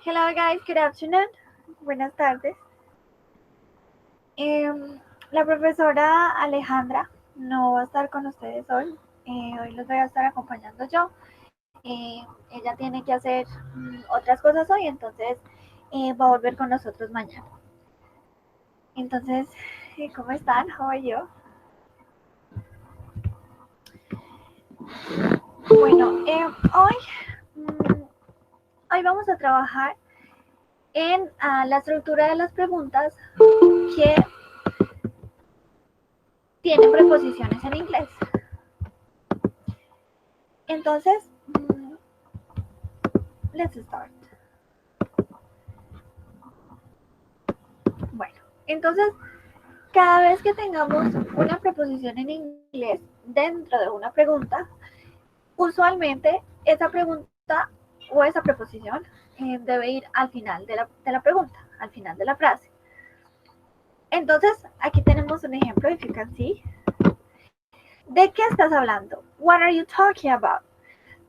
Hello guys, good afternoon. Buenas tardes. La profesora Alejandra no va a estar con ustedes hoy. Hoy los voy a estar acompañando yo. Ella tiene que hacer otras cosas hoy, entonces va a volver con nosotros mañana. Entonces, ¿cómo están? How are you? Bueno, hoy vamos a trabajar en la estructura de las preguntas que tienen preposiciones en inglés. Entonces, let's start. Bueno, entonces, cada vez que tengamos una preposición en inglés dentro de una pregunta, usualmente esa pregunta o esa preposición debe ir al final de la pregunta, al final de la frase. Entonces, aquí tenemos un ejemplo, if you can see. ¿De qué estás hablando? What are you talking about?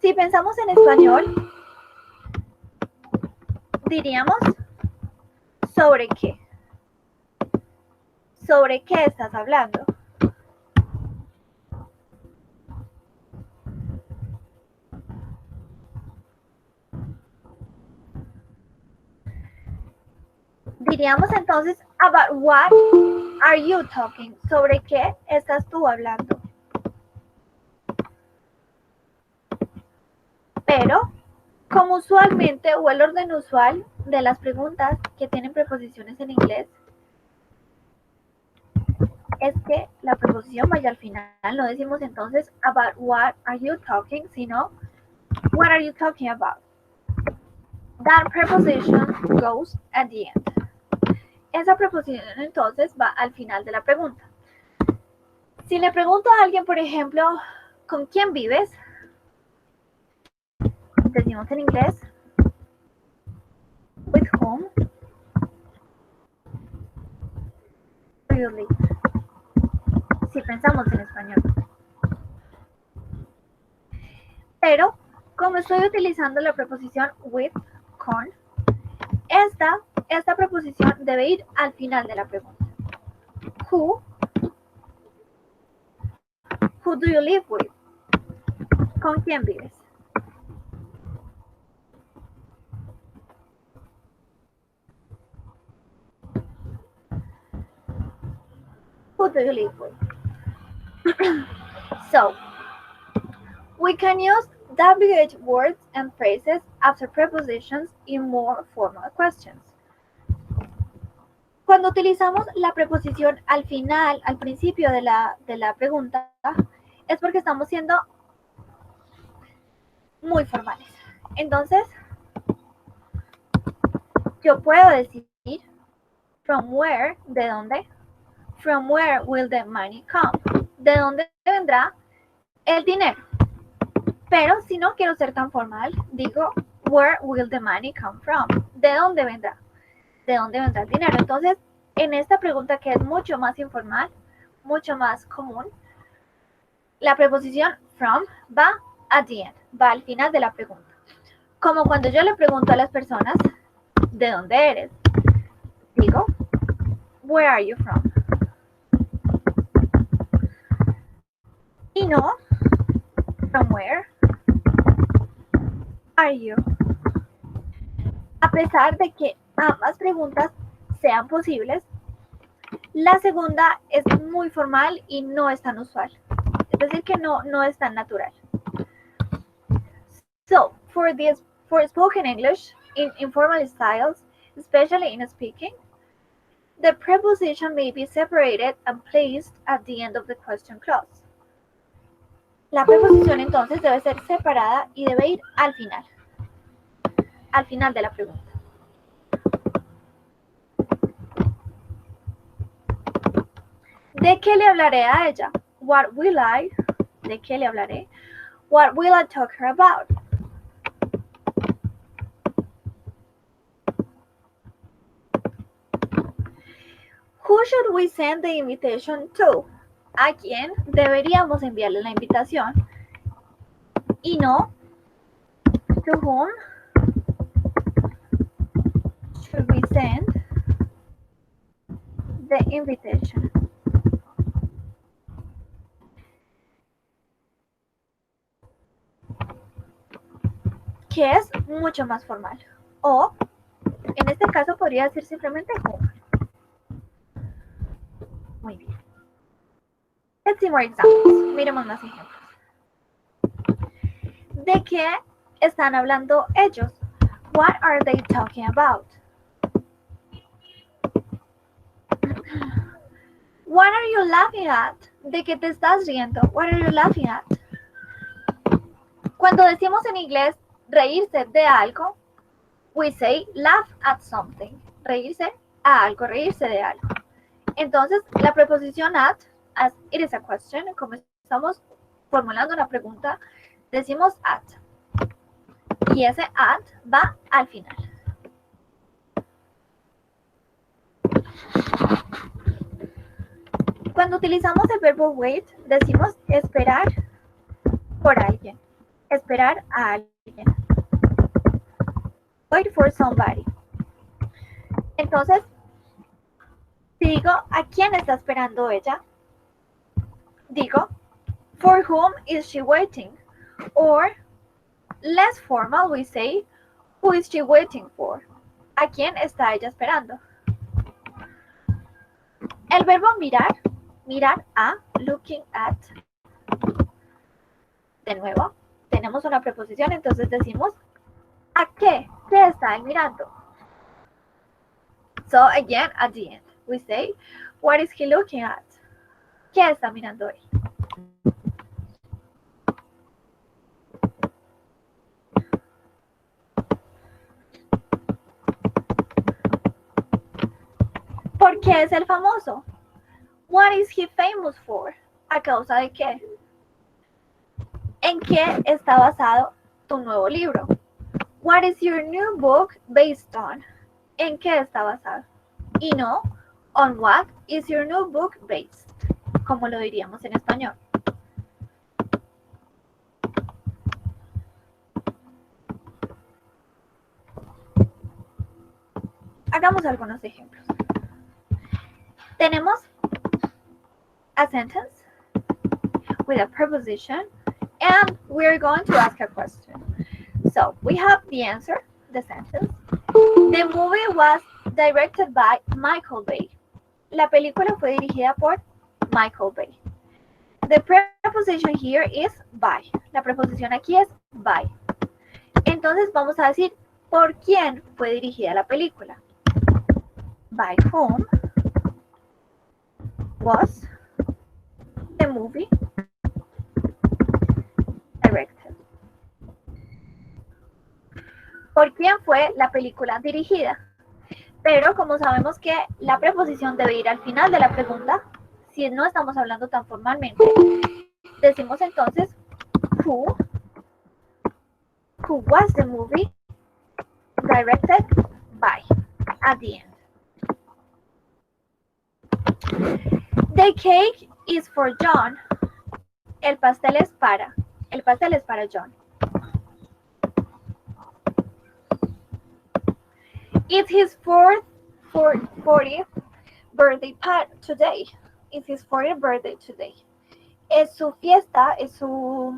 Si pensamos en español, diríamos ¿sobre qué? ¿Sobre qué estás hablando? Diríamos entonces, about what are you talking? ¿Sobre qué estás tú hablando? Pero, como usualmente, o el orden usual de las preguntas que tienen preposiciones en inglés, es que la preposición vaya al final. No decimos entonces, about what are you talking, sino, what are you talking about? That preposition goes at the end. Esa preposición entonces va al final de la pregunta. Si le pregunto a alguien, por ejemplo, ¿con quién vives? Decimos en inglés, with whom do you live? Si pensamos en español. Pero, como estoy utilizando la preposición with, con, esta preposición debe ir al final de la pregunta. Who do you live with? ¿Con quién vives? Who do you live with? So, we can use WH words and phrases after prepositions in more formal questions. Cuando utilizamos la preposición al final, al principio de la pregunta, es porque estamos siendo muy formales. Entonces, yo puedo decir from where, ¿de dónde? From where will the money come? ¿De dónde vendrá el dinero? Pero si no quiero ser tan formal, digo where will the money come from? ¿De dónde vendrá? ¿De dónde vendrá el dinero? Entonces, en esta pregunta que es mucho más informal, mucho más común, la preposición from va at the end, va al final de la pregunta. Como cuando yo le pregunto a las personas, ¿de dónde eres? Digo, where are you from? Y no, from where are you? A pesar de que ambas preguntas sean posibles, la segunda es muy formal y no es tan usual. Es decir, que no es tan natural. So, for spoken English, in informal styles, especially in speaking, the preposition may be separated and placed at the end of the question clause. La preposición entonces debe ser separada y debe ir al final de la pregunta. ¿De qué le hablaré a ella? What will I? ¿De qué le hablaré? What will I talk her about? Who should we send the invitation to? ¿A quién deberíamos enviarle la invitación? Y no, to whom send the invitation. Que es mucho más formal. O, en este caso, podría decir simplemente whom. Muy bien. Let's see more examples. Miremos más ejemplos. ¿De qué están hablando ellos? What are they talking about? What are you laughing at? ¿De qué te estás riendo? What are you laughing at? Cuando decimos en inglés reírse de algo, we say laugh at something. Reírse a algo, reírse de algo. Entonces, la preposición at, as it is a question, como estamos formulando una pregunta, decimos at. Y ese at va al final. Cuando utilizamos el verbo wait, decimos esperar por alguien. Esperar a alguien. Wait for somebody. Entonces, si digo ¿a quién está esperando ella? Digo for whom is she waiting? Or less formal, we say who is she waiting for? ¿A quién está ella esperando? El verbo mirar, mirar a, looking at. De nuevo, tenemos una preposición, entonces decimos ¿a qué? ¿Qué está él mirando? So again, at the end, we say, what is he looking at? ¿Qué está mirando él? ¿Por qué es el famoso? What is he famous for? ¿A causa de qué? ¿En qué está basado tu nuevo libro? What is your new book based on? ¿En qué está basado? Y no, on what is your new book based? Como lo diríamos en español. Hagamos algunos ejemplos. Tenemos a sentence with a preposition and we're going to ask a question. So we have the answer, the sentence. The movie was directed by Michael Bay. La película fue dirigida por Michael Bay. The preposition here is by. La preposición aquí es by. Entonces vamos a decir por quién fue dirigida la película. By whom was the movie directed? ¿Por quién fue la película dirigida? Pero como sabemos que la preposición debe ir al final de la pregunta, si no estamos hablando tan formalmente, decimos entonces who was the movie directed by at the end. The cake is for John. El pastel es para John. It's his 40th birthday today. It's his 40th birthday today. Es su fiesta, es su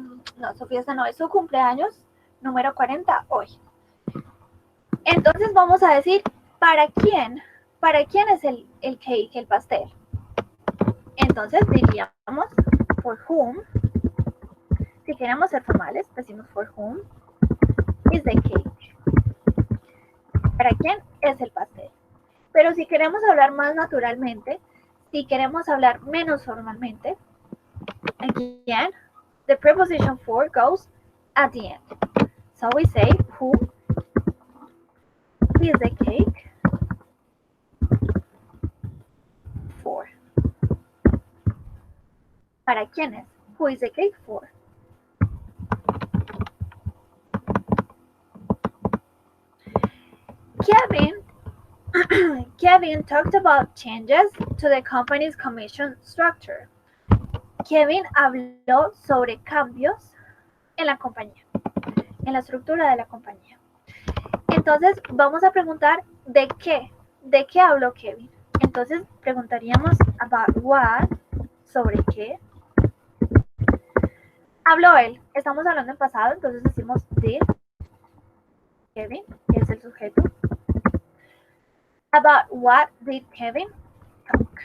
cumpleaños número 40 hoy. Entonces vamos a decir, ¿para quién es el cake, el pastel? Entonces diríamos, for whom, si queremos ser formales, decimos for whom is the cake. ¿Para quién es el pastel? Pero si queremos hablar más naturalmente, si queremos hablar menos formalmente, again, the preposition for goes at the end. So we say, who is the cake for? ¿Para quién es? Who is the cake for? Kevin talked about changes to the company's commission structure. Kevin habló sobre cambios en la compañía, en la estructura de la compañía. Entonces, vamos a preguntar ¿de qué? ¿De qué habló Kevin? Entonces preguntaríamos about what, sobre qué. Habló él, estamos hablando en pasado, entonces decimos did Kevin, que es el sujeto. About what did Kevin talk?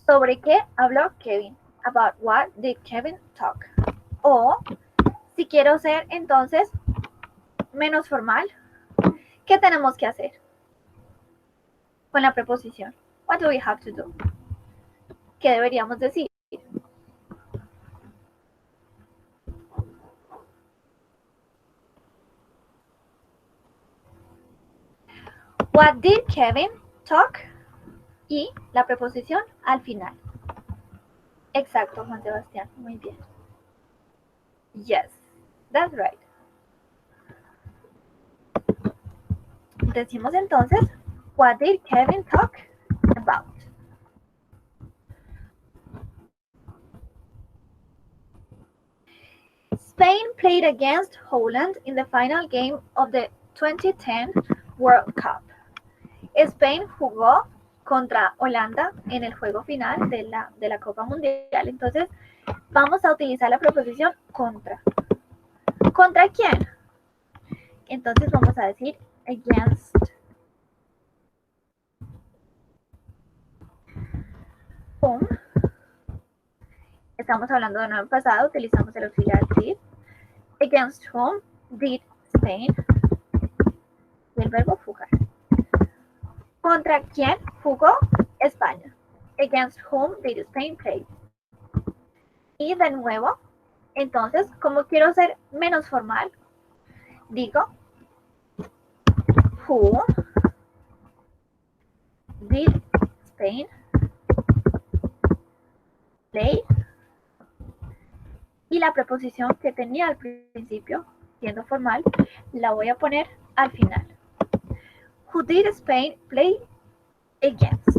¿Sobre qué habló Kevin? About what did Kevin talk? O, si quiero ser entonces menos formal, ¿qué tenemos que hacer? Con la preposición. What do we have to do? ¿Qué deberíamos decir? What did Kevin talk? Y la preposición al final. Exacto, Juan Sebastián. Muy bien. Yes, that's right. Decimos entonces, what did Kevin talk about? Spain played against Holland in the final game of the 2010 World Cup. Spain jugó contra Holanda en el juego final de la Copa Mundial. Entonces, vamos a utilizar la preposición contra. ¿Contra quién? Entonces vamos a decir against. Whom. Estamos hablando de nuevo en pasado, utilizamos el auxiliar did. Against whom did Spain. Y el verbo jugar. ¿Contra quién jugó España? Against whom did Spain play? Y de nuevo, entonces, como quiero ser menos formal, digo who did Spain play? Y la preposición que tenía al principio, siendo formal, la voy a poner al final. Who did Spain play against?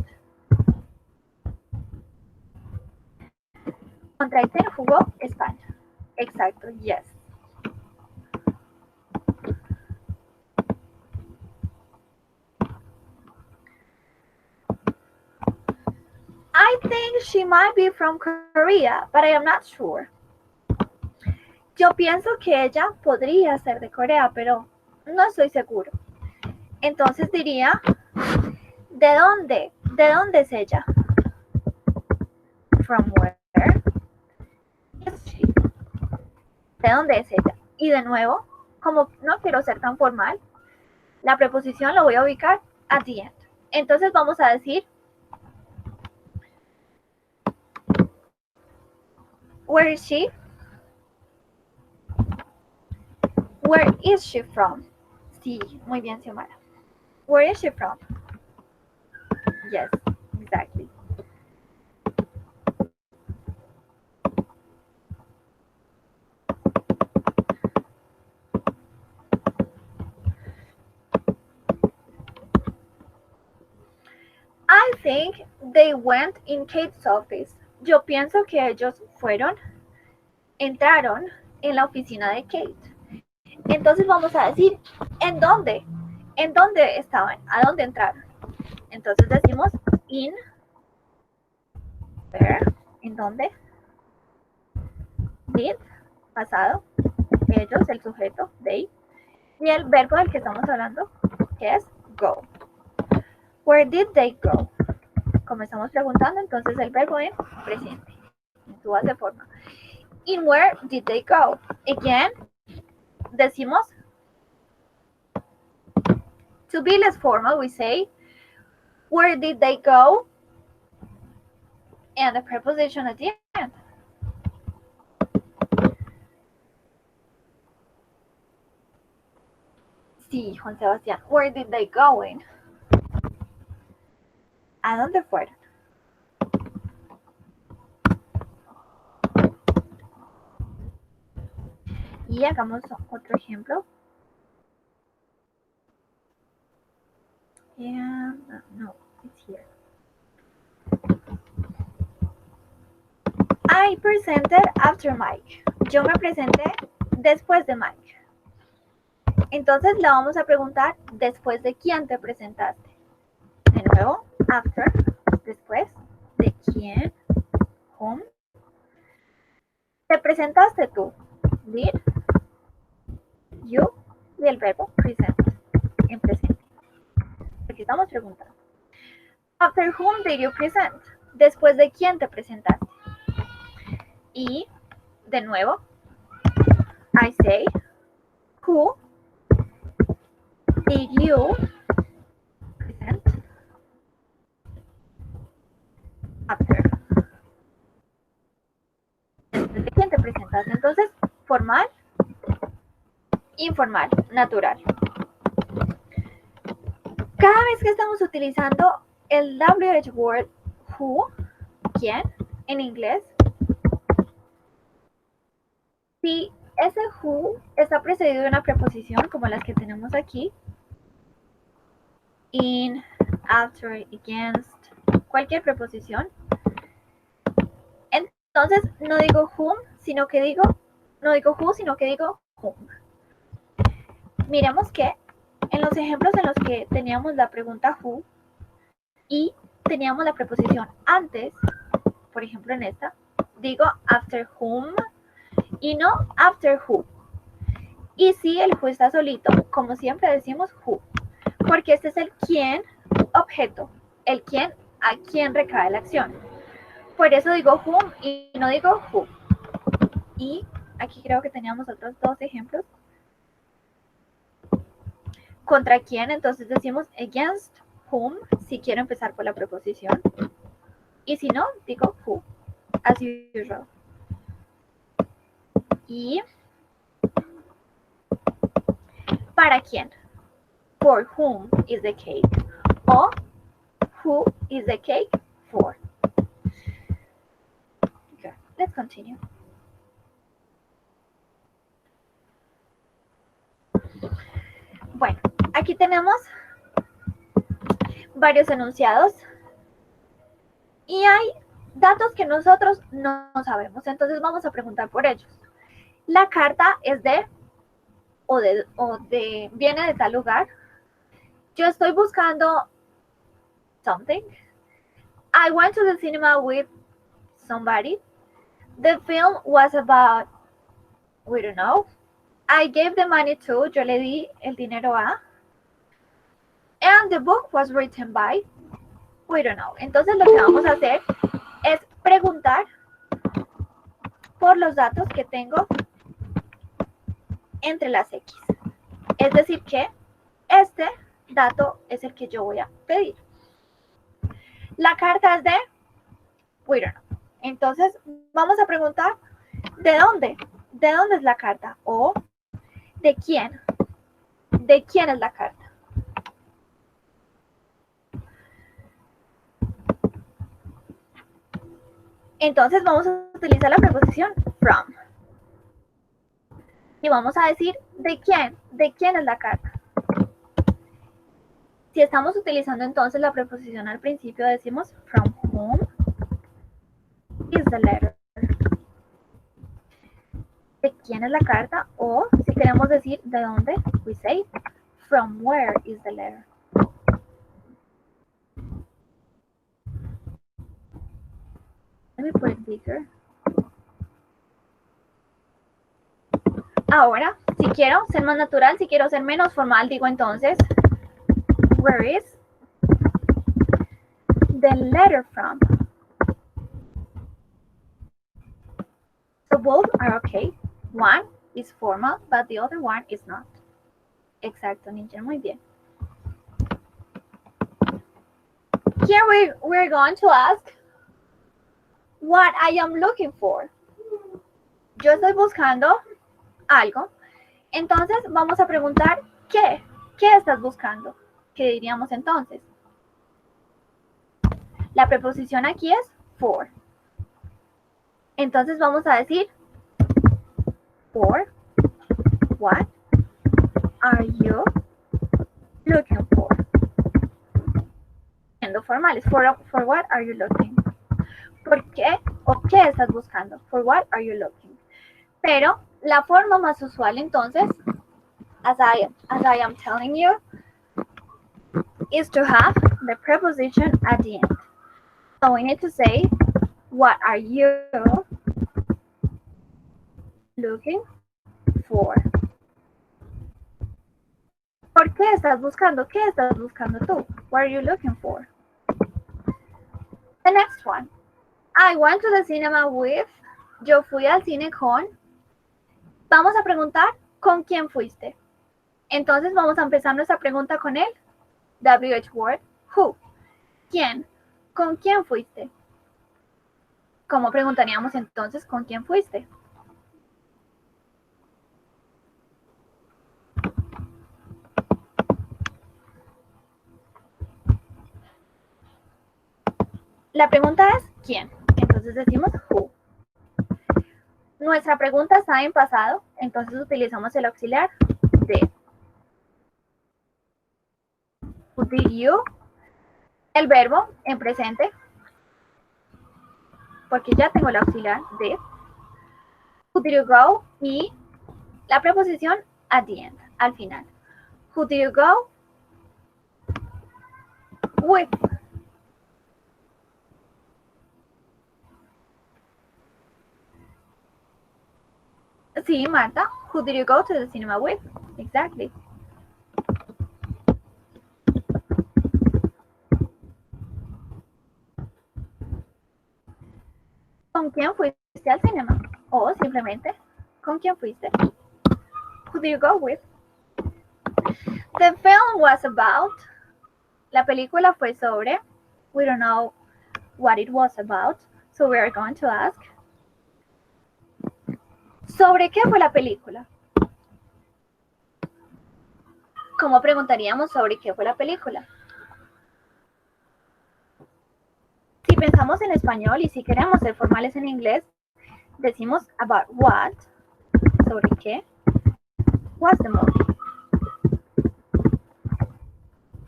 ¿Contra quién jugó España? Exacto, yes. I think she might be from Korea, but I am not sure. Yo pienso que ella podría ser de Corea, pero no estoy seguro. Entonces diría, ¿de dónde? ¿De dónde es ella? From where is she? ¿De dónde es ella? Y de nuevo, como no quiero ser tan formal, la preposición la voy a ubicar at the end. Entonces vamos a decir, where is she? Where is she from? Sí, muy bien, Xiomara. Where is she from? Yes, exactly. I think they went in Kate's office. Yo pienso que ellos entraron en la oficina de Kate. Entonces vamos a decir, ¿en dónde? ¿En dónde estaban? ¿A dónde entraron? Entonces decimos in, where, ¿en dónde? Did, pasado, ellos, el sujeto, they, y el verbo del que estamos hablando, que es go. Where did they go? Como estamos preguntando, entonces el verbo en presente, en su base forma. In where did they go? Again, decimos, to be less formal, we say, where did they go? And the preposition at the end. Sí, Juan Sebastián, where did they go in? ¿A dónde fueron? Y hagamos otro ejemplo. And, no, it's here. I presented after Mike. Yo me presenté después de Mike. Entonces la vamos a preguntar después de quién te presentaste. De nuevo, after, después de quién, whom. Te presentaste tú, did, you, y el verbo present, en presente. Aquí estamos preguntando. After whom did you present? Después de quién te presentaste. Y, de nuevo, I say, who did you present after? Después de quién te presentaste. Entonces, formal, informal, natural. Cada vez que estamos utilizando el WH word who, quién, en inglés, si ese who está precedido de una preposición como las que tenemos aquí, in, after, against, cualquier preposición, entonces no digo whom, sino que digo, no digo who, sino que digo whom. Miremos que en los ejemplos en los que teníamos la pregunta who y teníamos la preposición antes, por ejemplo en esta, digo after whom y no after who. Y si el who está solito, como siempre decimos who, porque este es el quién objeto, el quién a quién recae la acción. Por eso digo whom y no digo who. Y aquí creo que teníamos otros dos ejemplos. ¿Contra quién? Entonces decimos against whom si quiero empezar por la preposición. Y si no, digo who, as usual. Y ¿para quién? For whom is the cake? O who is the cake for? Okay, let's continue. Bueno, aquí tenemos varios enunciados y hay datos que nosotros no sabemos, entonces vamos a preguntar por ellos. La carta es de viene de tal lugar. Yo estoy buscando something. I went to the cinema with somebody. The film was about, we don't know. I gave the money to, yo le di el dinero a. And the book was written by, we don't know. Entonces lo que vamos a hacer es preguntar por los datos que tengo entre las X. Es decir que este dato es el que yo voy a pedir. La carta es de, we don't know. Entonces vamos a preguntar, ¿de dónde? ¿De dónde es la carta? O, ¿de quién? ¿De quién es la carta? Entonces vamos a utilizar la preposición from. Y vamos a decir, ¿de quién? ¿De quién es la carta? Si estamos utilizando entonces la preposición al principio, decimos from whom is the letter. ¿De quién es la carta? O si queremos decir de dónde, we say from where is the letter. Let me put it bigger. Ahora, si quiero ser más natural, si quiero ser menos formal, digo entonces, where is the letter from? So both are okay. One is formal, but the other one is not. Exacto, Ninja, muy bien. Here we're going to ask what I am looking for. Yo estoy buscando algo. Entonces vamos a preguntar ¿qué? ¿Qué estás buscando? ¿Qué diríamos entonces? La preposición aquí es for. Entonces vamos a decir for what are you looking for? Siendo formales, for what are you looking? ¿Por qué o qué estás buscando? For what are you looking? Pero la forma más usual entonces as I am telling you, is to have the preposition at the end. So we need to say, what are you looking for? ¿Por qué estás buscando? ¿Qué estás buscando tú? What are you looking for? The next one. I went to the cinema with. Yo fui al cine con. Vamos a preguntar con quién fuiste. Entonces vamos a empezar nuestra pregunta con el WH word, who. ¿Quién? ¿Con quién fuiste? ¿Cómo preguntaríamos entonces con quién fuiste? La pregunta es ¿quién? Entonces decimos who. Nuestra pregunta está en pasado, entonces utilizamos el auxiliar de. Who did you? El verbo en presente, porque ya tengo el auxiliar de. Who did you go? Y la preposición at the end, al final. Who did you go with? Sí, Marta. Who did you go to the cinema with? Exactly. ¿Con quién fuiste al cinema? O simplemente, ¿con quién fuiste? Who did you go with? The film was about. La película fue sobre. We don't know what it was about, so we are going to ask. ¿Sobre qué fue la película? ¿Cómo preguntaríamos sobre qué fue la película? Si pensamos en español y si queremos ser formales en inglés, decimos about what, sobre qué, was the movie.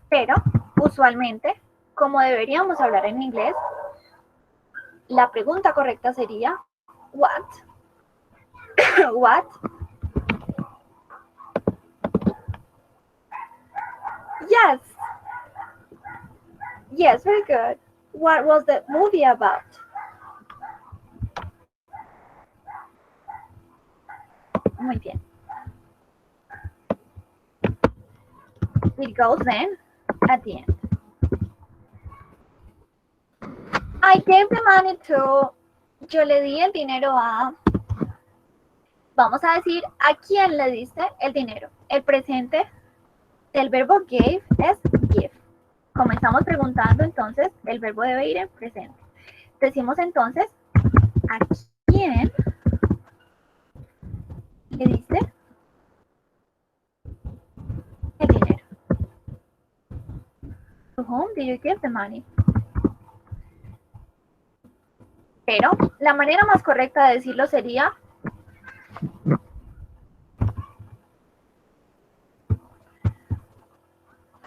Pero, usualmente, como deberíamos hablar en inglés, la pregunta correcta sería what. What? Yes. Yes, very good. What was the movie about? Muy bien. It goes then at the end. I gave the money to. Yo le di el dinero a. Vamos a decir a quién le diste el dinero. El presente del verbo gave es give. Como estamos preguntando, entonces el verbo debe ir en presente. Decimos entonces a quién le diste el dinero. To whom did you give the money? Pero la manera más correcta de decirlo sería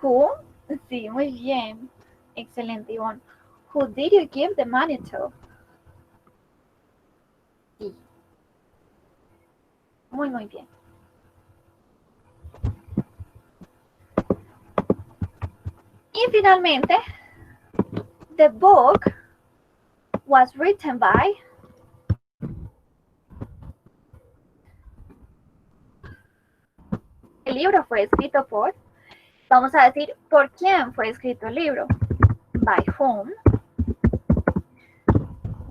who. Sí, muy bien. Excelente, Ivonne. Who did you give the money to? Sí. Muy, muy bien. Y finalmente, the book was written by. El libro fue escrito por. Vamos a decir por quién fue escrito el libro. By whom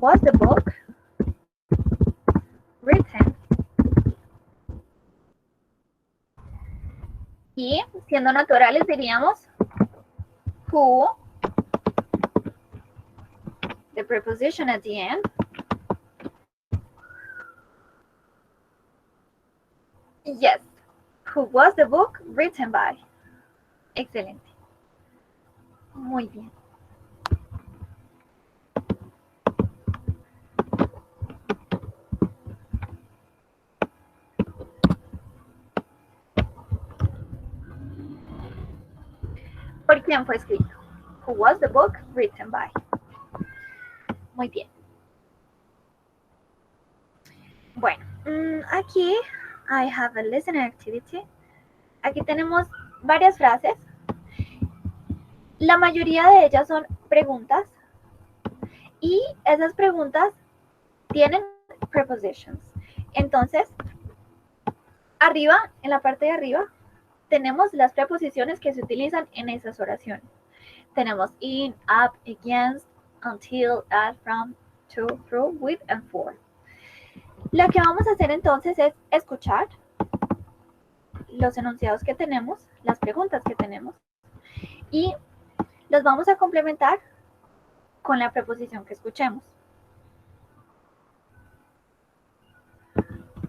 was the book written? Y siendo naturales diríamos who, the preposition at the end. Yes, who was the book written by? Excelente. Muy bien. ¿Por quién fue escrito? Who was the book written by? Muy bien. Bueno, aquí I have a listening activity. Aquí tenemos varias frases. La mayoría de ellas son preguntas y esas preguntas tienen prepositions. Entonces, arriba, en la parte de arriba, tenemos las preposiciones que se utilizan en esas oraciones. Tenemos in, up, against, until, at, from, to, through, with, and for. Lo que vamos a hacer entonces es escuchar los enunciados que tenemos, las preguntas que tenemos, y los vamos a complementar con la preposición que escuchemos.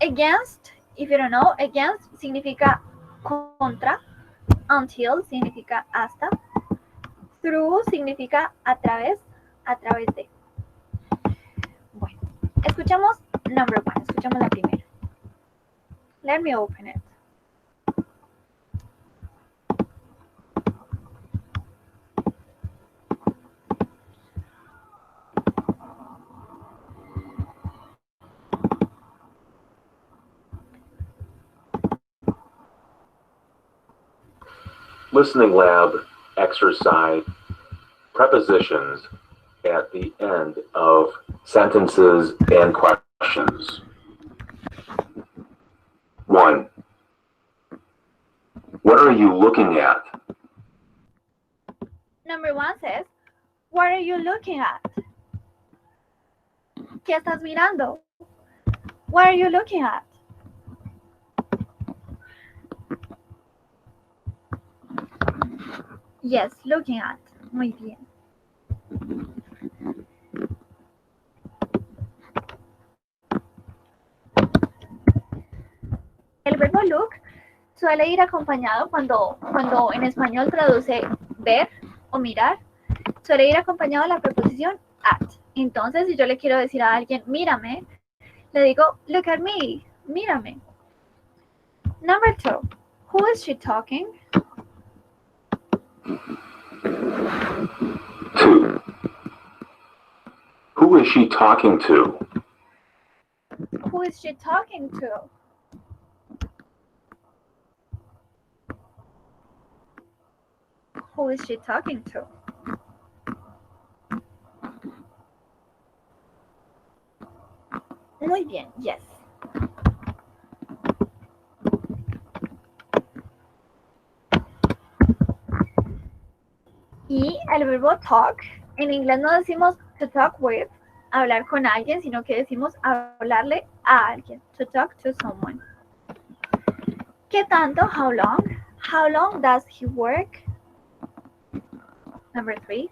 Against, if you don't know, against significa contra, until significa hasta, through significa a través de. Bueno, escuchamos number one, escuchamos la primera. Let me open it. Listening lab exercise prepositions at the end of sentences and questions. 1. What are you looking at? Number one says, what are you looking at? ¿Qué estás mirando? What are you looking at? Yes, looking at. Muy bien. El verbo look suele ir acompañado cuando en español traduce ver o mirar, suele ir acompañado de la preposición at. Entonces, si yo le quiero decir a alguien, mírame, le digo, look at me, mírame. Number 2, who is she talking? 2. Who is she talking to? Who is she talking to? Who is she talking to? Muy bien, yes. Y el verbo talk, en inglés no decimos to talk with, hablar con alguien, sino que decimos hablarle a alguien, to talk to someone. ¿Qué tanto? How long? How long does he work? Number 3.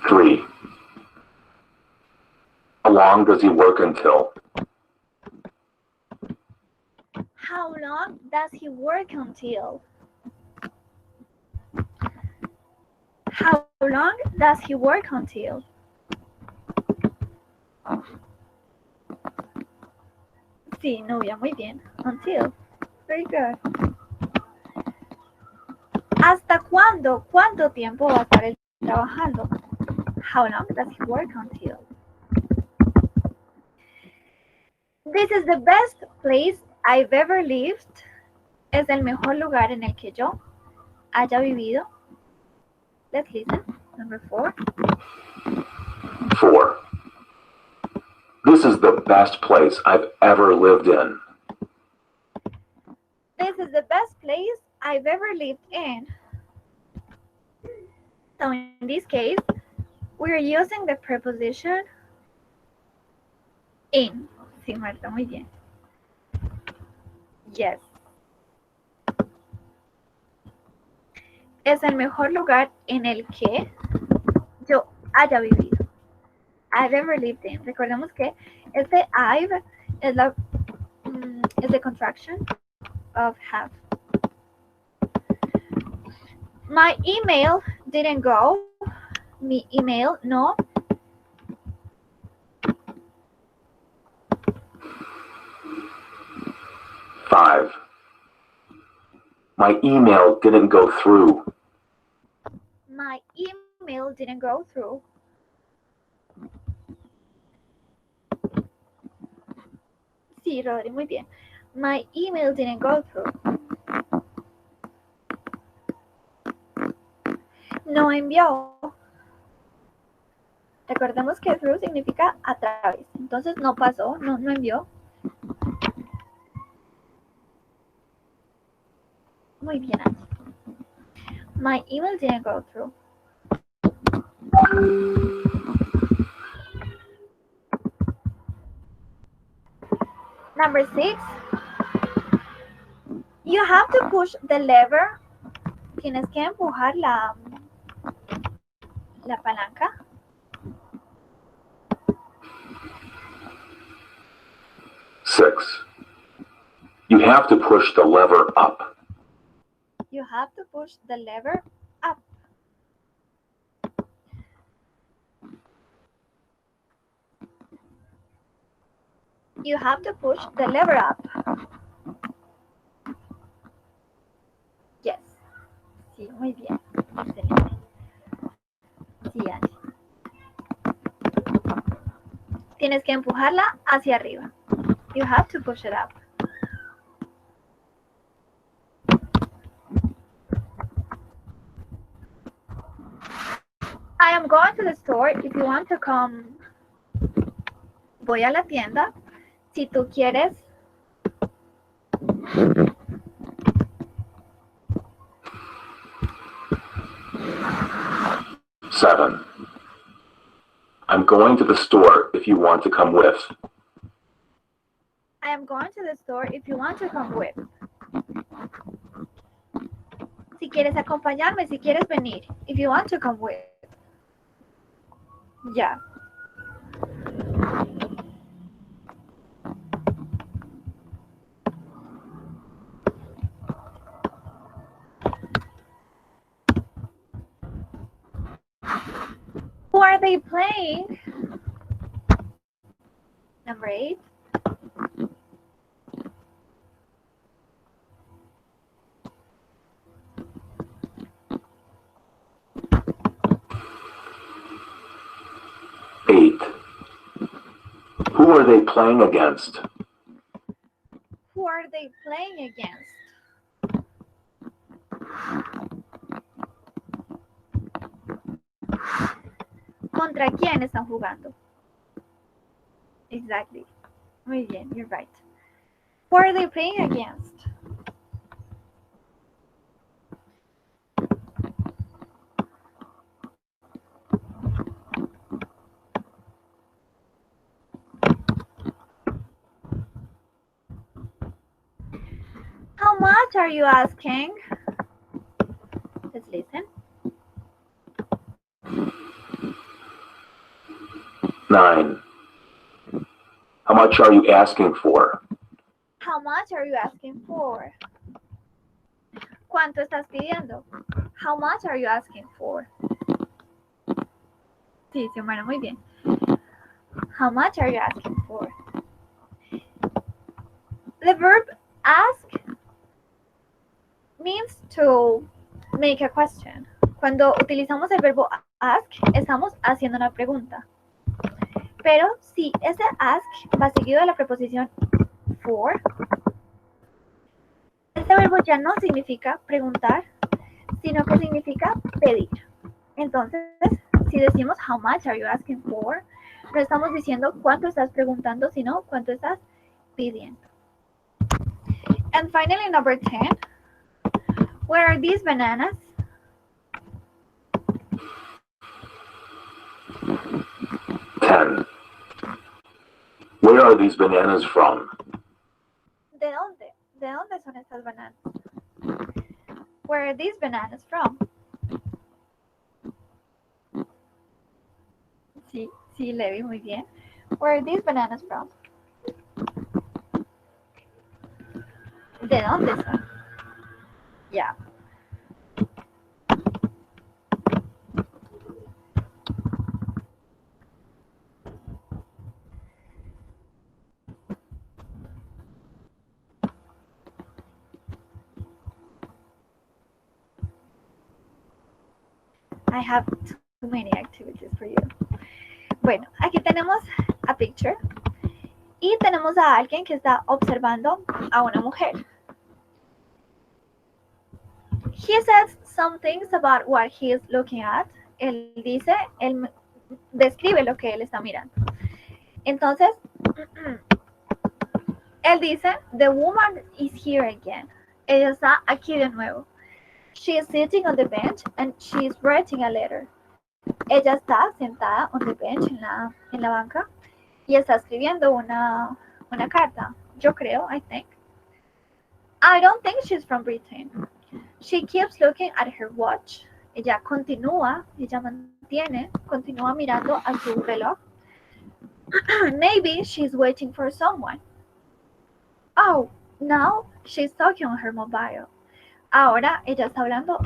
3. How long does he work until? How long does he work until? How long does he work until? Sí, novia, muy bien. Until. Very good. ¿Hasta cuándo? ¿Cuánto tiempo va a estar él trabajando? How long does he work until? This is the best place I've ever lived. Es el mejor lugar en el que yo haya vivido. Let's listen. Number 4. 4. This is the best place I've ever lived in. This is the best place I've ever lived in. So in this case, we're using the preposition in. Sí, Marta, muy bien. Yes. Es el mejor lugar en el que yo haya vivido. I've ever lived in. Recordemos que este I've es the contraction of have. My email didn't go. Mi email no. Five. My email didn't go through. My email didn't go through. Sí, Rodri, muy bien. My email didn't go through. No envió. Recordemos que through significa a través. Entonces no pasó, no envió. Muy bien, Angie. My email didn't go through. Number 6. You have to push the lever. Tienes que empujar la palanca. Six. You have to push the lever up. You have to push the lever up. You have to push the lever up. Yes. Sí, muy bien. Excelente. Sí, Angie. Tienes que empujarla hacia arriba. You have to push it up. I am going to the store if you want to come. Voy a la tienda si tú quieres. Seven. I'm going to the store if you want to come with. I am going to the store if you want to come with. Si quieres acompañarme, si quieres venir. If you want to come with. Ya. Who are they playing? Number 8. Who are they playing against? Who are they playing against? ¿Contra quién están jugando? Exactly. Muy bien, you're right. Who are they playing against? How much are you asking? Let's listen. 9. How much are you asking for? How much are you asking for? ¿Cuánto estás pidiendo? How much are you asking for? Sí, Xiomara, muy bien. How much are you asking for? The verb ask means to make a question. Cuando utilizamos el verbo ask, estamos haciendo una pregunta. Pero si ese ask va seguido de la preposición for, este verbo ya no significa preguntar, sino que significa pedir. Entonces, si decimos how much are you asking for, no estamos diciendo cuánto estás preguntando, sino cuánto estás pidiendo. And finally, number 10. Where are these bananas? Where are these bananas from? ¿De dónde? ¿De dónde son estas bananas? Where are these bananas from? Sí, Levi, muy bien. Where are these bananas from? ¿De dónde son? Yeah. I have too many activities for you. Bueno, aquí tenemos a picture Y tenemos a alguien que está observando a una mujer. He says some things about what he is looking at. Él describe lo que él está mirando. Entonces, él dice, the woman is here again. Ella está aquí de nuevo. She is sitting on the bench and she is writing a letter. Ella está sentada on the bench en la banca y está escribiendo una carta. Yo creo, I think. I don't think she's from Britain. She keeps looking at her watch. Ella continúa mirando a su reloj. Maybe she's waiting for someone. Oh, now she's talking on her mobile. Ahora ella está hablando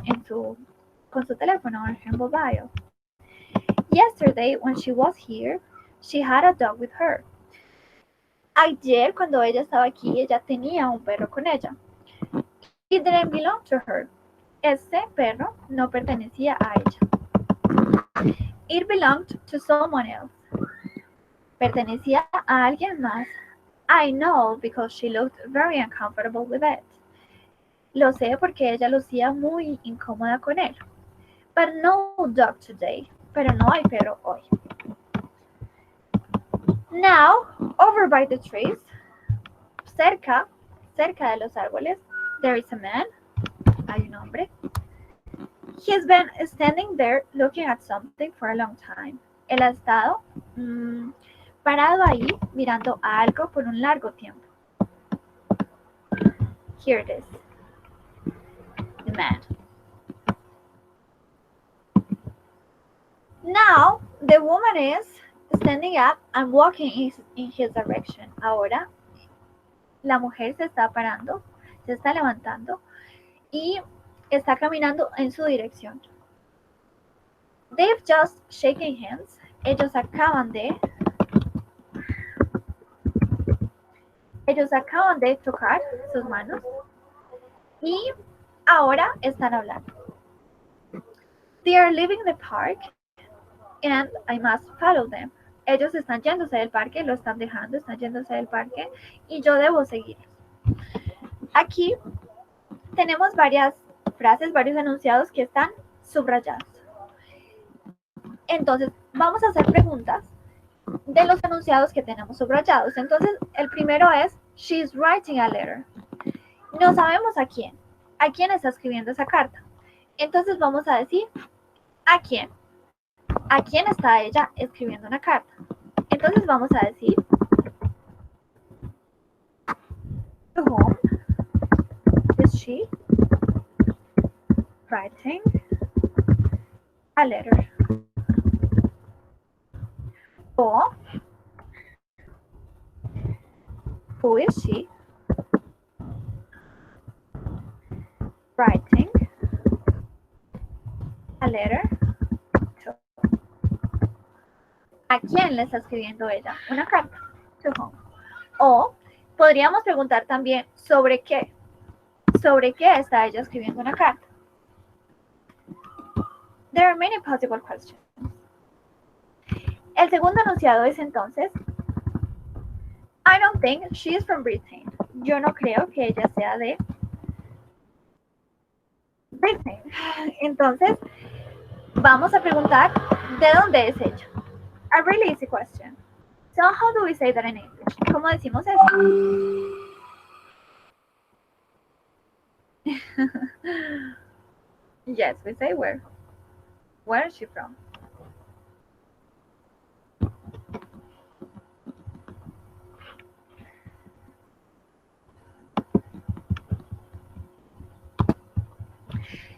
con su teléfono, en her mobile. Yesterday, when she was here, she had a dog with her. Ayer, cuando ella estaba aquí, ella tenía un perro con ella. It didn't belong to her. Ese perro no pertenecía a ella. It belonged to someone else. Pertenecía a alguien más. I know because she looked very uncomfortable with it. Lo sé porque ella lucía muy incómoda con él. But no dog today. Pero no hay perro hoy. Now, over by the trees, cerca de los árboles, there is a man. Hay un hombre. He's been standing there looking at something for a long time. Él ha estado parado ahí mirando a algo por un largo tiempo. Here it is. The man. Now, the woman is standing up and walking in his direction. Ahora, la mujer se está parando, se está levantando y está caminando en su dirección. They've just shaken hands. Ellos acaban de tocar sus manos y ahora están hablando. They are leaving the park and I must follow them. Ellos están yéndose del parque, lo están dejando, están yéndose del parque y yo debo seguirlos. Aquí tenemos varias frases, varios enunciados que están subrayados. Entonces, vamos a hacer preguntas de los enunciados que tenemos subrayados. Entonces, el primero es, she's writing a letter. No sabemos a quién está escribiendo esa carta. Entonces, vamos a decir, ¿a quién? ¿A quién está ella escribiendo una carta? Entonces, vamos a decir, to whom is she writing a letter? O, who is she writing a letter to? ¿A quién le está escribiendo ella una carta? To whom. O podríamos preguntar también sobre qué. ¿Sobre qué está ella escribiendo una carta? There are many possible questions. El segundo enunciado es entonces, I don't think she is from Britain. Yo no creo que ella sea de Britain. Entonces, vamos a preguntar, ¿de dónde es ella? A really easy question. So, how do we say that in English? ¿Cómo decimos eso? Yes, we say where. Where is she from?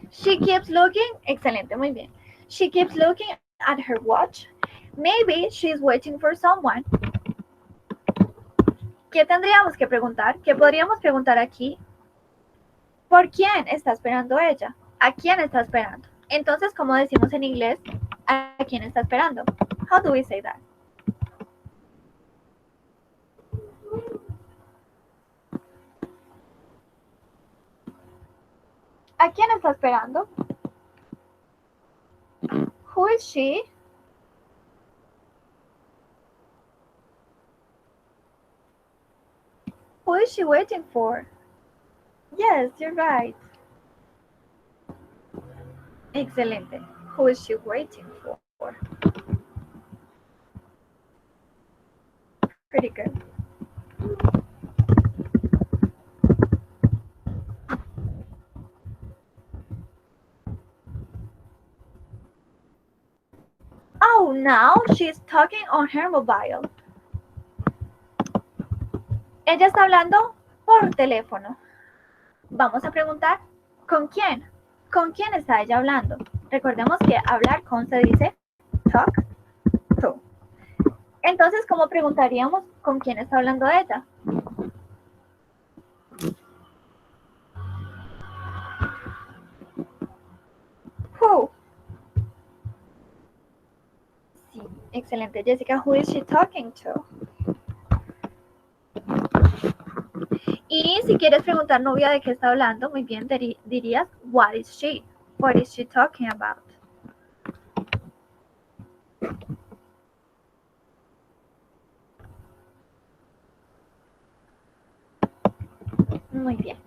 She keeps looking. Excelente, muy bien. She keeps looking at her watch. Maybe she's waiting for someone. ¿Qué tendríamos que preguntar? ¿Qué podríamos preguntar aquí? ¿Por quién está esperando ella? ¿A quién está esperando? Entonces, ¿cómo decimos en inglés? ¿A quién está esperando? How do we say that? ¿A quién está esperando? Who is she Who is she waiting for? Yes, you're right. Excelente. Who is she waiting for? Pretty good. Oh, now she's talking on her mobile. Ella está hablando por teléfono. Vamos a preguntar, ¿con quién? ¿Con quién está ella hablando? Recordemos que hablar con se dice talk to. Entonces, ¿cómo preguntaríamos con quién está hablando ella? Who? Sí, excelente, Jessica. Who is she talking to? Y si quieres preguntar, novia, ¿de qué está hablando? Muy bien, dirías, what is she? What is she talking about? Muy bien.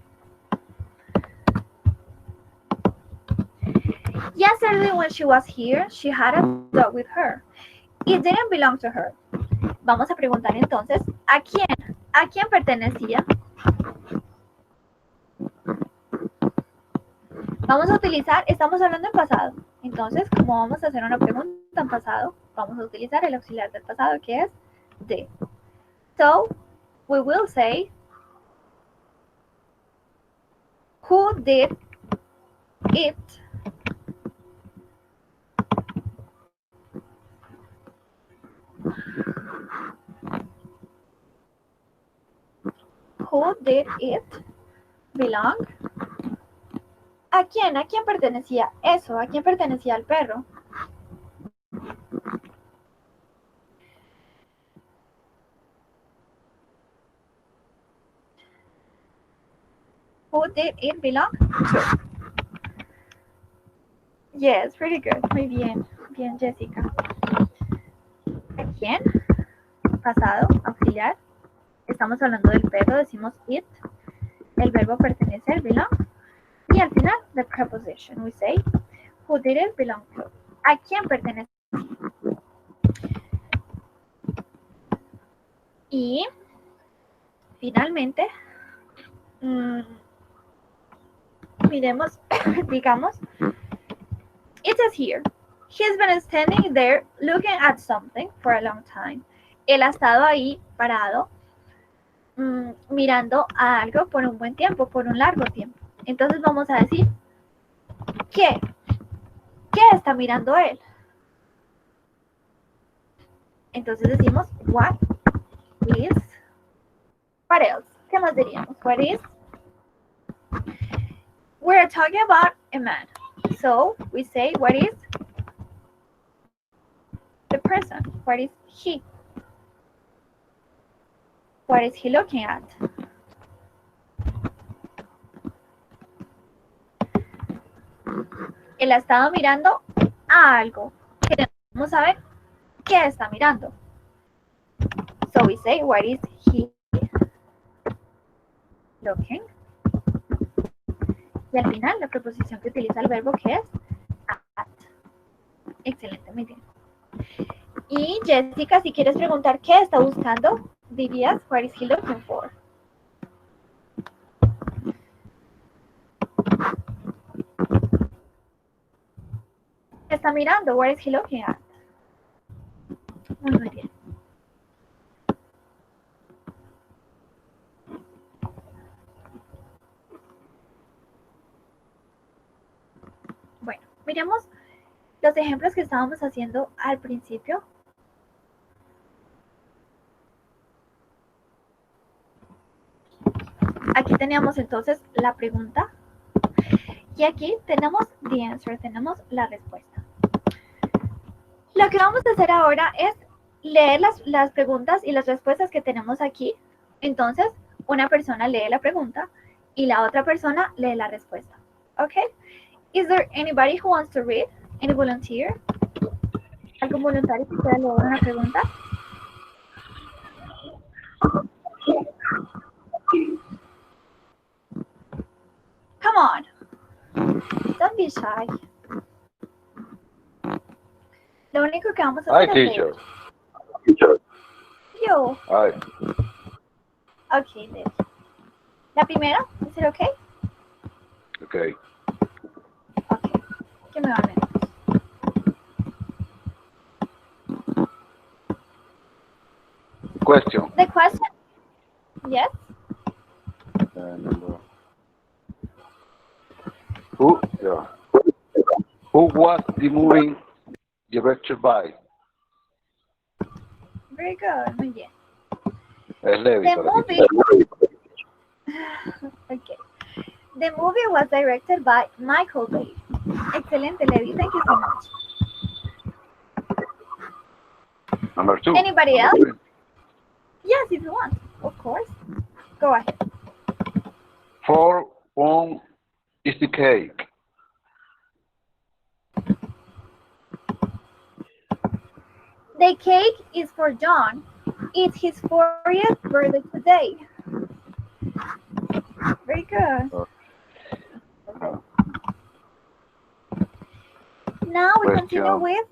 Yesterday when she was here, she had a dog with her. It didn't belong to her. Vamos a preguntar entonces, ¿a quién? ¿A quién pertenecía? Vamos a utilizar, estamos hablando en pasado. Entonces, como vamos a hacer una pregunta en pasado, vamos a utilizar el auxiliar del pasado que es did. So, we will say, who did it? Who did it belong? ¿A quién? ¿A quién pertenecía eso? ¿A quién pertenecía el perro? Who did it belong to? Yes, pretty good. Muy bien. Bien, Jessica. ¿A quién? Pasado, auxiliar. Estamos hablando del perro, decimos it. El verbo pertenecer, belong. Y al final, the preposition. We say, who did it belong to? ¿A quién pertenece? Y finalmente, miremos, digamos, it says here, he's been standing there looking at something for a long time. Él ha estado ahí parado, mirando a algo por un buen tiempo, por un largo tiempo. Entonces vamos a decir, ¿qué? ¿Qué está mirando él? Entonces decimos, what else? ¿Qué más diríamos? What is? We're talking about a man. So we say, what is the person? What is he? What is he looking at? Él ha estado mirando a algo. Queremos saber qué está mirando. So we say, what is he looking? Y al final, la preposición que utiliza el verbo que es at. Excelente, muy bien. Y Jessica, si quieres preguntar qué está buscando, dirías, what is he looking for? ¿Qué está mirando? What is he looking at? Muy bien. Bueno, miremos los ejemplos que estábamos haciendo al principio. Aquí teníamos entonces la pregunta y aquí tenemos the answer, tenemos la respuesta. Lo que vamos a hacer ahora es leer las preguntas y las respuestas que tenemos aquí. Entonces, una persona lee la pregunta y la otra persona lee la respuesta. ¿Ok? Is there anybody who wants to read? Any volunteer? ¿Algún voluntario que quiera leer una pregunta? be shy. Lo único que vamos a Hi, hacer es teacher. leer. Yo. Hi. Okay, David. La primera, is it okay? Okay. Okay. Give me 1 minute. Question. The question, yes? And, who was the movie directed by? Very good, muy bien. Es Levi. The para ti. movie, okay. The movie was directed by Michael Bay. Excelente, Levi. Thank you so much. Number 2. Anybody Number else? three. Yes, if you want, of course. Go ahead. 4 pound is the cake. The cake is for John. It's his 40th birthday today. Very good. Now we continue Question. with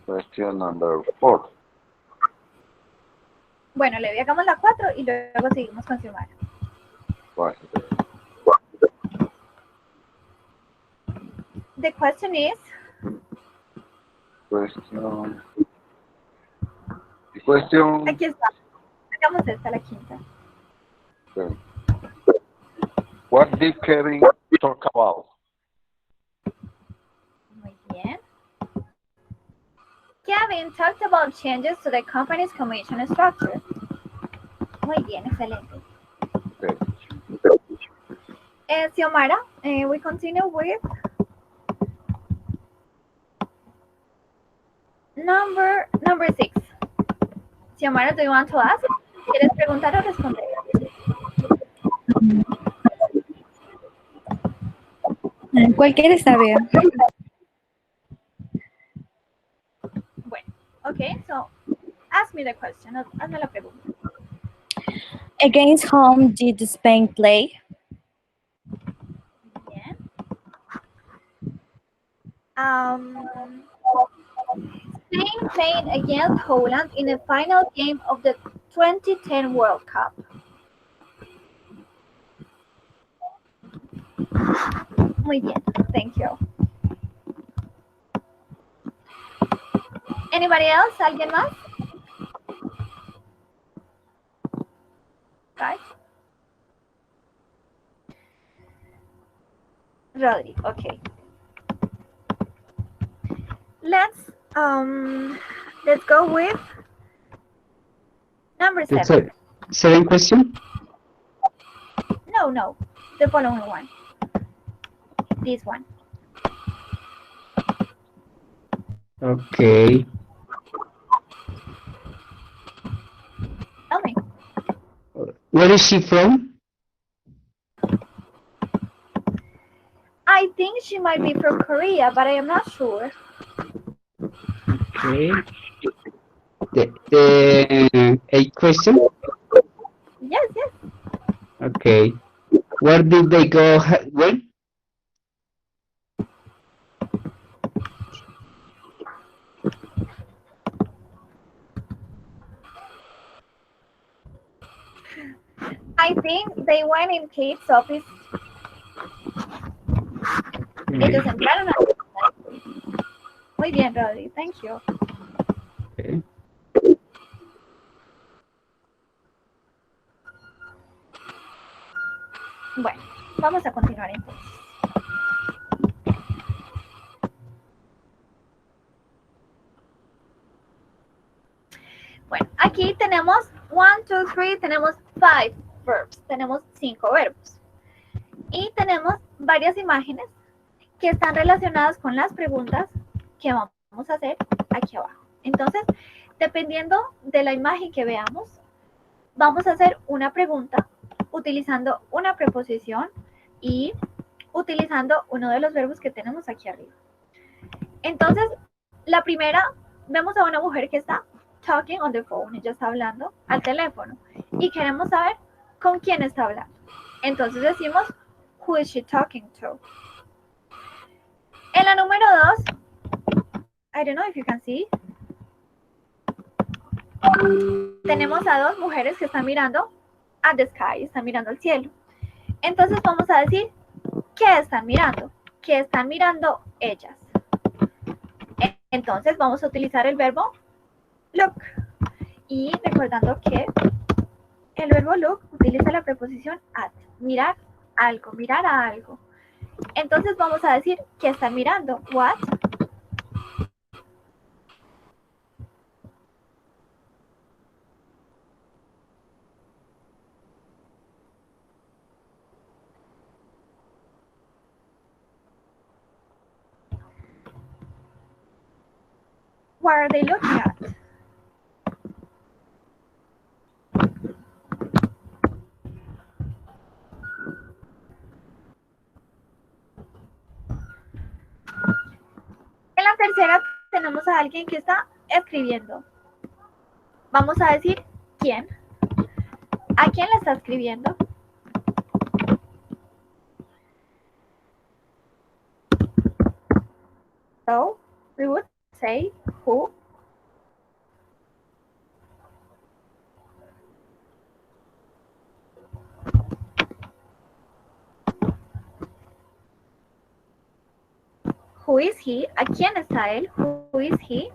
Question number 4. bueno, Levi, hagamos la 4 y luego seguimos con Xiomara. Right. The question is, Question. The question. aquí está. Hagamos esta, la quinta. Okay. What did Kevin talk about? Muy bien. Kevin talked about changes to the company's commission structure. Muy bien, excelente. Okay. Xiomara, we continue with number 6. Xiomara, do you want to ask? ¿Quieres preguntar o responder? Cualquiera está bien. Bueno, okay, so ask me the question. Hazme la pregunta. Against whom did Spain play? Bien. Spain played against Holland in the final game of the 2010 World Cup. Muy bien, thank you. Anybody else? ¿Alguien más? Guys? Rodri, okay. Let's go with number 7. 7 question? No, the following one. This one. Okay. Tell me. Where is she from? I think she might be from Korea, but I am not sure. Okay. The 8 question? Yes. Okay. Where did they go when? I think they went in Kate's office. Ellos entraron a... Muy bien, Rodri. Thank you. Okay. Bueno, vamos a continuar entonces. Bueno, aquí tenemos 1, 2, 3, tenemos 5 verbs, tenemos 5 verbos. Y tenemos varias imágenes que están relacionadas con las preguntas que vamos a hacer aquí abajo. Entonces, dependiendo de la imagen que veamos, vamos a hacer una pregunta utilizando una preposición y utilizando uno de los verbos que tenemos aquí arriba. Entonces, la primera, vemos a una mujer que está talking on the phone, ella está hablando al teléfono y queremos saber con quién está hablando. Entonces decimos, who is she talking to? En la número 2, I don't know if you can see. Tenemos a dos mujeres que están mirando at the sky, están mirando al cielo. Entonces vamos a decir, ¿qué están mirando? ¿Qué están mirando ellas? Entonces vamos a utilizar el verbo look. Y recordando que el verbo look utiliza la preposición at, mirar algo, mirar a algo. Entonces vamos a decir, ¿qué están mirando? What? What are they looking at? En la tercera tenemos a alguien que está escribiendo. Vamos a decir, ¿quién? ¿A quién le está escribiendo? So, we would say, who? Who is he? ¿A quién está él? Who is he?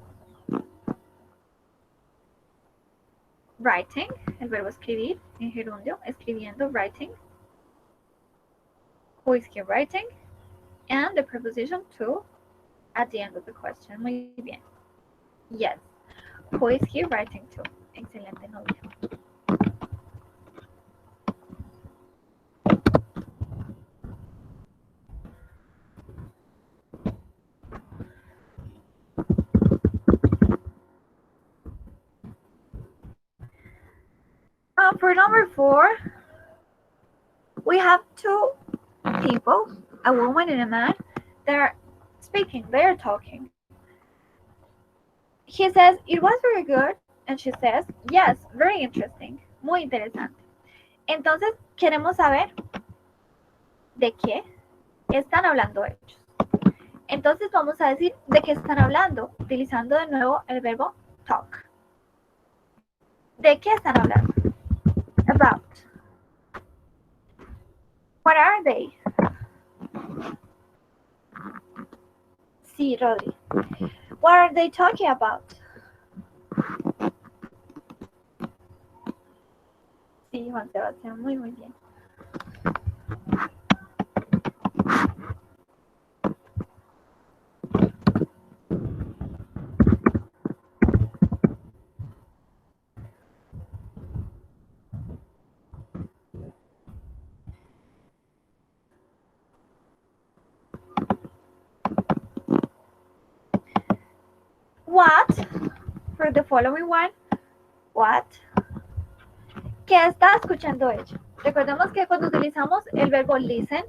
Writing, el verbo escribir, en gerundio, escribiendo, writing. Who is he writing? And the preposition to at the end of the question. Muy bien. Yes. Who is he writing to? Excelente novio. For number 4, we have two people, a woman and a man. They're speaking, they're talking. He says, it was very good. And she says, yes, very interesting. Muy interesante. Entonces, queremos saber de qué están hablando ellos. Entonces, vamos a decir de qué están hablando, utilizando de nuevo el verbo talk. ¿De qué están hablando? About. What are they? Sí, Rodri. What are they talking about? Sí, Juan Sebastián, muy bien. What? For the following one, what? ¿Qué está escuchando ella? Recordemos que cuando utilizamos el verbo listen,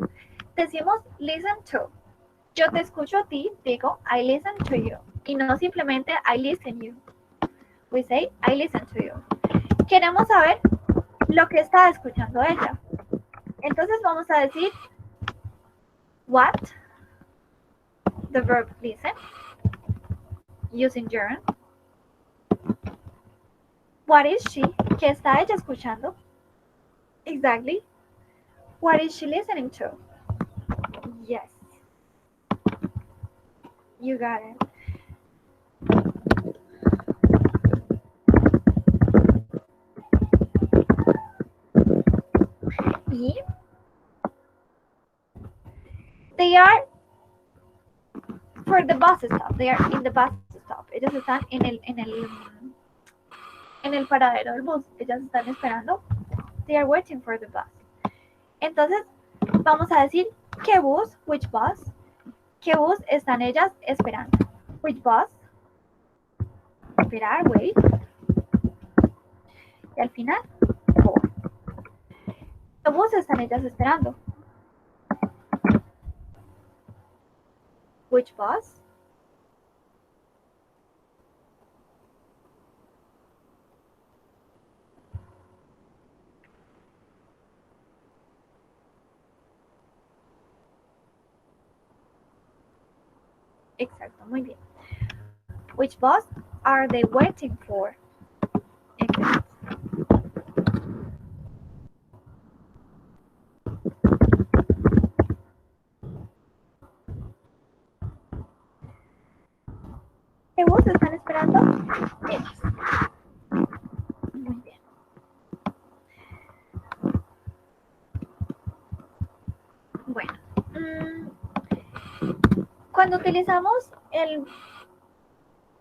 decimos listen to. Yo te escucho a ti, digo I listen to you. Y no simplemente I listen you. We say I listen to you. Queremos saber lo que está escuchando ella. Entonces vamos a decir what, the verb listen, using gerund. What is she? ¿Qué está ella escuchando? Exactly. What is she listening to? Yes. You got it. Y they are for the bus stop. They are in the bus stop. Ellos están en el paradero del bus. Ellas están esperando. They are waiting for the bus. Entonces, vamos a decir ¿qué bus? Which bus? ¿Qué bus están ellas esperando? Which bus? Esperar, wait. Y al final, for. ¿Qué bus están ellas esperando? Which bus? Exacto, muy bien. Which bus are they waiting for? Excelente. ¿Qué bus están esperando? Ellos. Muy bien. Bueno, cuando utilizamos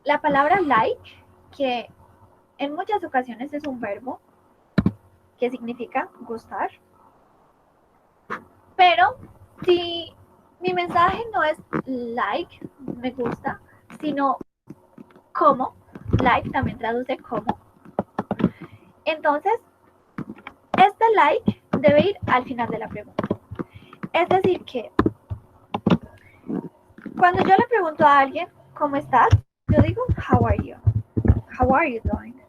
la palabra like, que en muchas ocasiones es un verbo que significa gustar, pero si mi mensaje no es like, me gusta, sino como, like también traduce como, entonces este like debe ir al final de la pregunta. Es decir que cuando yo le pregunto a alguien ¿cómo estás? Yo digo how are you? How are you doing?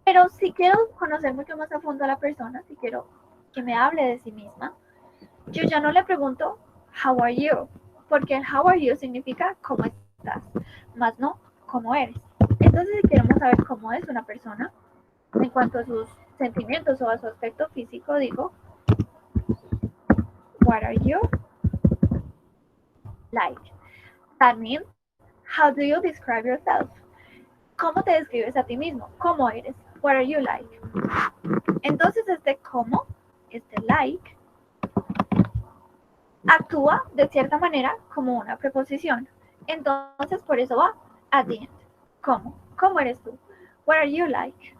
Pero si quiero conocer mucho más a fondo a la persona, si quiero que me hable de sí misma, yo ya no le pregunto how are you, porque el how are you significa cómo estás, más no cómo eres. Entonces, si queremos saber cómo es una persona en cuanto a sus sentimientos o a su aspecto físico, digo what are you like? That means, how do you describe yourself? ¿Cómo te describes a ti mismo? ¿Cómo eres? What are you like? Entonces este cómo, este like, actúa de cierta manera como una preposición. Entonces por eso va at the end. ¿Cómo? ¿Cómo eres tú? What are you like?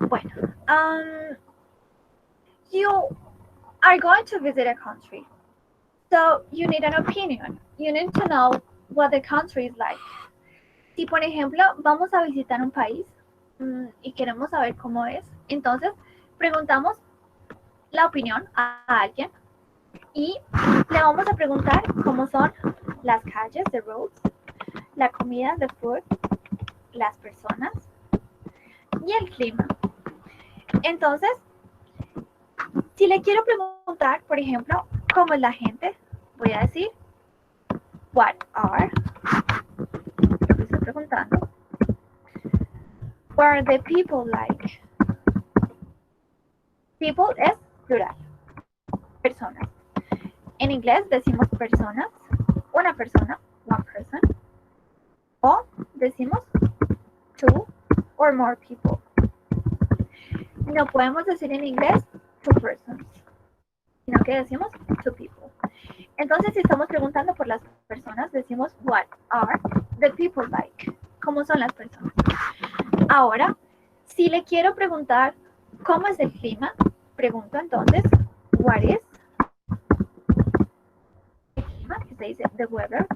Bueno, you are going to visit a country. So you need an opinion. You need to know what the country is like. Si por ejemplo vamos a visitar un país y queremos saber cómo es, entonces preguntamos la opinión a alguien y le vamos a preguntar cómo son las calles, the roads, la comida, the food, las personas y el clima. Entonces, si le quiero preguntar, por ejemplo, ¿cómo es la gente? Voy a decir, what are, lo que estoy preguntando, what are the people like? People es plural, personas. En inglés decimos personas, una persona, one person, o decimos two or more people. No podemos decir en inglés two persons, sino que decimos two people. Entonces, si estamos preguntando por las personas, decimos what are the people like? ¿Cómo son las personas? Ahora, si le quiero preguntar cómo es el clima, pregunto entonces what is el clima, que se dice the weather.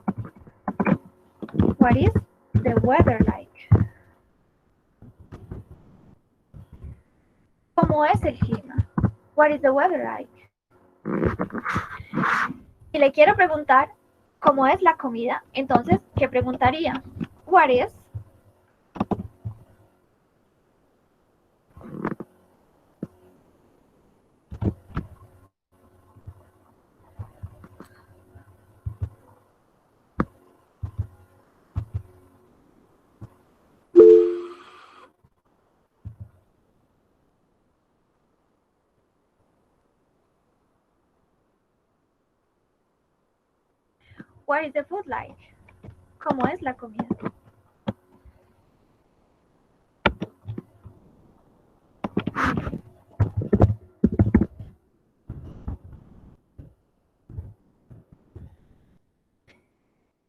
What is the weather like? ¿Cómo es el clima? What is the weather like? Si le quiero preguntar cómo es la comida, entonces, ¿qué preguntaría? What is what is the food like? ¿Cómo es la comida?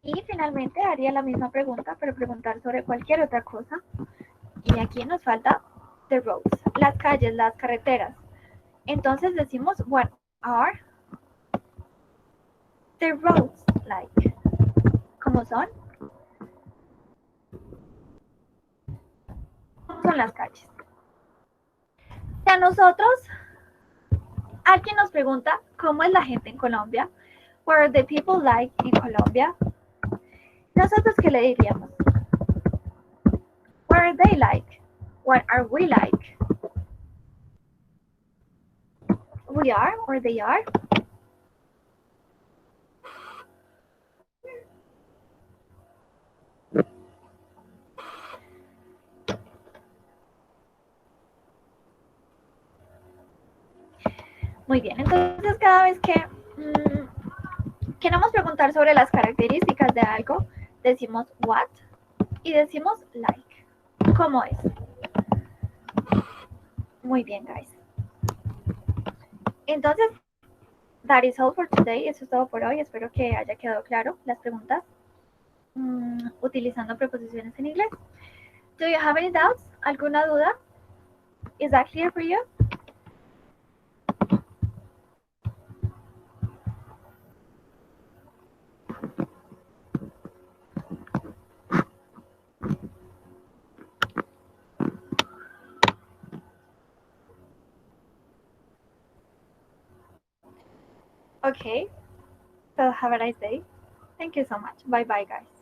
Y finalmente haría la misma pregunta, pero preguntar sobre cualquier otra cosa. Y aquí nos falta the roads, las calles, las carreteras. Entonces decimos, what are the roads like? ¿Cómo son? ¿Cómo son las calles? Si a nosotros alguien nos pregunta cómo es la gente en Colombia, what are the people like in Colombia, ¿nosotros qué le diríamos? What are they like? What are we like? we are or they are. Muy bien, entonces cada vez que queremos preguntar sobre las características de algo, decimos what y decimos like. ¿Cómo es? Muy bien, guys. Entonces, that is all for today. Eso es todo por hoy. Espero que haya quedado claro las preguntas utilizando preposiciones en inglés. Do you have any doubts? ¿Alguna duda? Is that clear for you? Okay. So have a nice day. Thank you so much. Bye bye, guys.